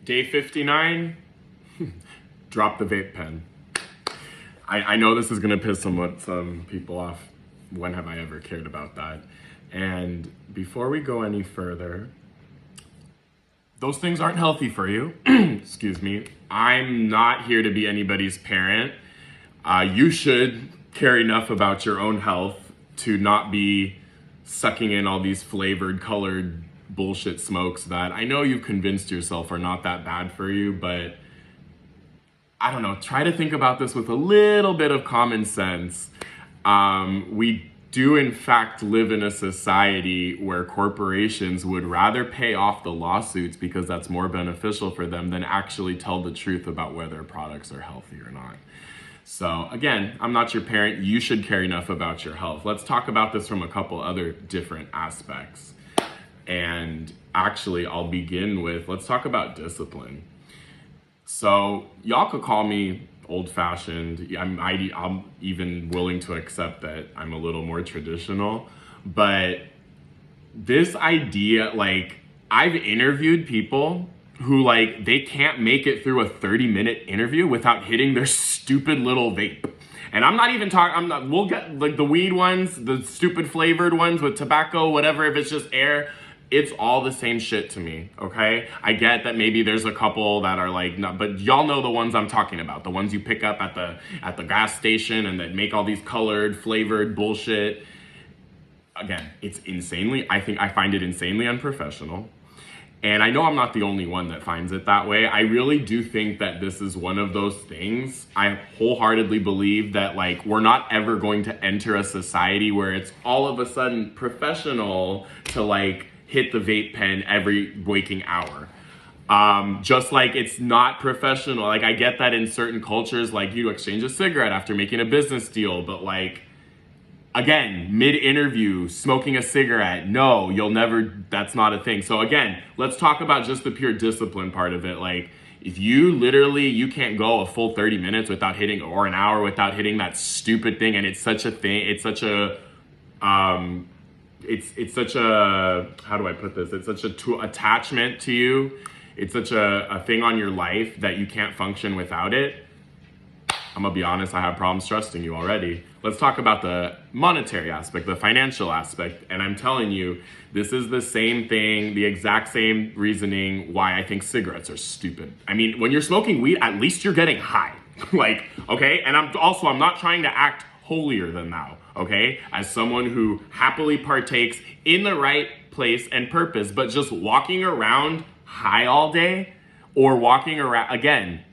Day 59, drop the vape pen. I know this is gonna piss some people off. When have I ever cared about that? And before we go any further, those things aren't healthy for you. Excuse me. I'm not here to be anybody's parent. You should care enough about your own health to not be sucking in all these flavored, colored bullshit smokes that I know you've convinced yourself are not that bad for you, but I don't know, try to think about this with a little bit of common sense. We do in fact live in a society where corporations would rather pay off the lawsuits because that's more beneficial for them than actually tell the truth about whether products are healthy or not. So again, I'm not your parent. You should care enough about your health. Let's talk about this from a couple other different aspects. And actually, I'll begin with, let's talk about discipline. So y'all could call me old-fashioned. I'm even willing to accept that I'm a little more traditional. But this idea, like, I've interviewed people who, like, they can't make it through a 30-minute interview without hitting their stupid little vape. And I'm not even talking, we'll get like the weed ones, the stupid flavored ones with tobacco, whatever, if it's just air. It's all the same shit to me, okay? I get that maybe there's a couple that are like, no, but y'all know the ones I'm talking about, the ones you pick up at the gas station and that make all these colored, flavored bullshit. Again, I find it insanely unprofessional. And I know I'm not the only one that finds it that way. I really do think that this is one of those things. I wholeheartedly believe that, like, we're not ever going to enter a society where it's all of a sudden professional to, like, hit the vape pen every waking hour. Just like it's not professional. Like, I get that in certain cultures, like, you exchange a cigarette after making a business deal, but like, again, mid-interview, smoking a cigarette, no, you'll never, that's not a thing. So again, let's talk about just the pure discipline part of it. Like, if you can't go a full 30 minutes without hitting, or an hour without hitting that stupid thing, and it's such a thing, it's such a, it's such a, how do I put this? It's such a attachment to you. It's such a thing on your life that you can't function without it. I'm gonna be honest, I have problems trusting you already. Let's talk about the monetary aspect, the financial aspect. And I'm telling you, this is the same thing, the exact same reasoning why I think cigarettes are stupid. I mean, when you're smoking weed, at least you're getting high. Like, okay? And I'm not trying to act holier than thou, okay? As someone who happily partakes in the right place and purpose, but just walking around high all day, or walking around, again,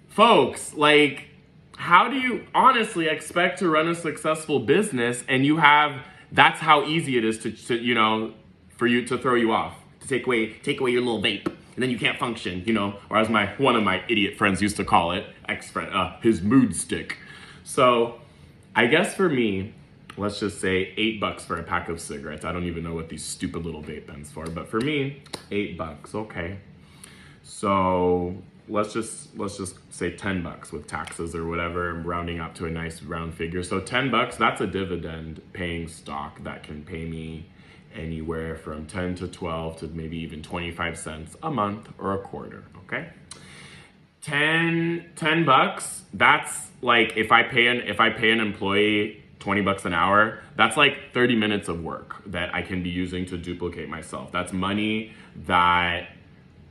folks, like, how do you honestly expect to run a successful business and that's how easy it is to you know, for you to throw you off, to take away your little vape, and then you can't function, you know, or as one of my idiot friends used to call it, ex-friend, his mood stick. So I guess for me, let's just say $8 for a pack of cigarettes. I don't even know what these stupid little vape pens for, but for me, $8, okay. So let's just say $10 with taxes or whatever, and rounding up to a nice round figure. So $10, that's a dividend paying stock that can pay me anywhere from 10 to 12 to maybe even 25 cents a month or a quarter, okay? $10, that's like, if I pay an employee $20 an hour, that's like 30 minutes of work that I can be using to duplicate myself. That's money that,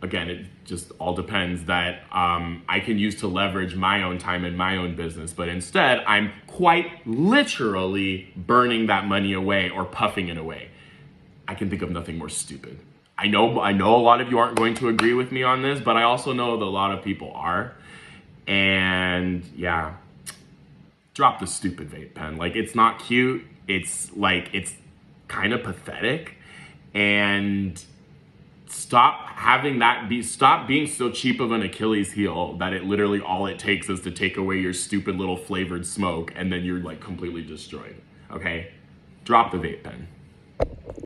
again, it just all depends, that I can use to leverage my own time and my own business. But instead, I'm quite literally burning that money away or puffing it away. I can think of nothing more stupid. I know a lot of you aren't going to agree with me on this, but I also know that a lot of people are. And yeah, drop the stupid vape pen. Like, it's not cute. It's kind of pathetic. And stop being so cheap of an Achilles heel that it literally, all it takes is to take away your stupid little flavored smoke, and then you're like completely destroyed, okay? Drop the vape pen.